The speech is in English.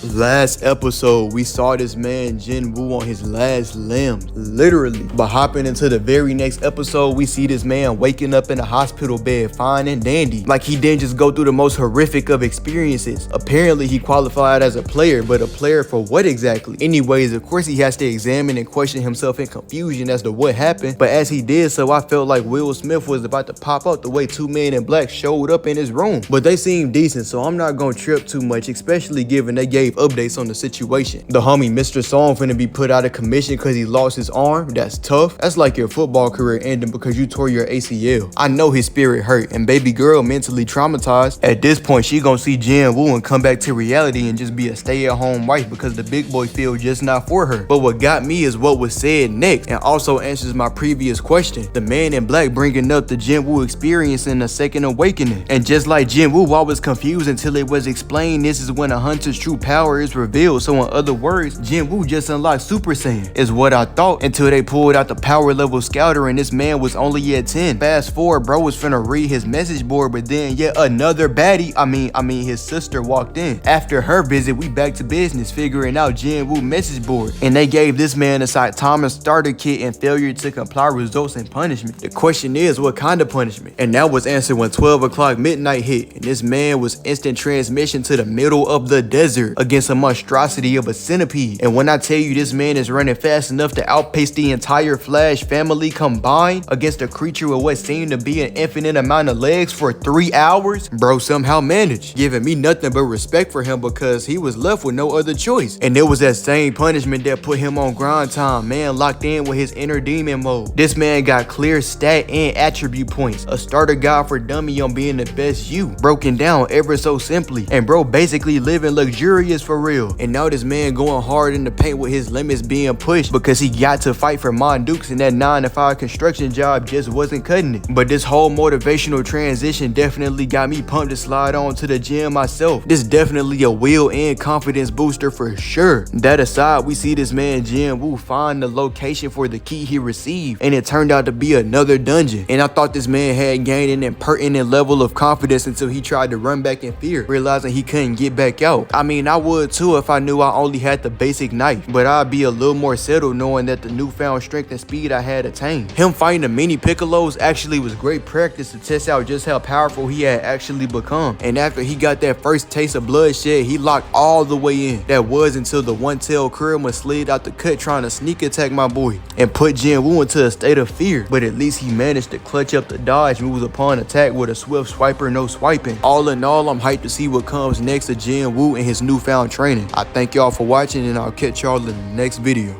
Last episode, we saw this man Jinwoo on his last limb, literally. But hopping into the very next episode, we see this man waking up in a hospital bed, fine and dandy. Like he didn't just go through the most horrific of experiences. Apparently, he qualified as a player, but a player for what exactly? Anyways, of course, he has to examine and question himself in confusion as to what happened. But as he did so, I felt like Will Smith was about to pop out the way two men in black showed up in his room. But they seemed decent, so I'm not gonna trip too much, especially given they gave updates on the situation. The homie Mr. Song finna be put out of commission because he lost his arm. That's tough. That's like your football career ending because you tore your ACL. I know his spirit hurt and baby girl mentally traumatized. At this point, she gonna see Jinwoo and come back to reality and just be a stay-at-home wife because the big boy field just not for her. But what got me is what was said next and also answers my previous question. The man in black bringing up the Jinwoo experience in a second awakening. And just like Jinwoo, I was confused until it was explained this is when a hunter's true power is revealed. So in other words, Jinwoo just unlocked Super Saiyan, is what I thought, until they pulled out the power level scouter and this man was only at 10. Fast forward, bro was finna read his message board, but then yet another baddie, I mean his sister walked in. After her visit, we back to business, figuring out Jinwoo message board, and they gave this man a Saitama starter kit and failure to comply results in punishment. The question is, what kind of punishment? And that was answered when 12 o'clock midnight hit, and this man was instant transmission to the middle of the desert against a monstrosity of a centipede. And when I tell you this man is running fast enough to outpace the entire Flash family combined against a creature with what seemed to be an infinite amount of legs for 3 hours, bro somehow managed, giving me nothing but respect for him because he was left with no other choice. And it was that same punishment that put him on grind time, man locked in with his inner demon mode. This man got clear stat and attribute points, a starter guide for dummy on being the best you, broken down ever so simply, and bro basically living luxurious for real. And now this man going hard in the paint with his limits being pushed because he got to fight for Mon Dukes and that 9-to-5 construction job just wasn't cutting it. But this whole motivational transition definitely got me pumped to slide on to the gym myself. This definitely a will and confidence booster for sure. That aside, we see this man Jinwoo find the location for the key he received, and it turned out to be another dungeon. And I thought this man had gained an impertinent level of confidence until he tried to run back in fear, realizing he couldn't get back out. I mean, I would too if I knew I only had the basic knife, but I'd be a little more settled knowing that the newfound strength and speed I had attained. Him fighting the mini Piccolos actually was great practice to test out just how powerful he had actually become. And after he got that first taste of bloodshed, he locked all the way in. That was until the one-tailed Kurama slid out the cut trying to sneak attack my boy and put Jinwoo into a state of fear. But at least he managed to clutch up the dodge moves upon attack with a swift swiper, no swiping. All in all, I'm hyped to see what comes next to Jinwoo and his newfound training. I thank y'all for watching, and I'll catch y'all in the next video.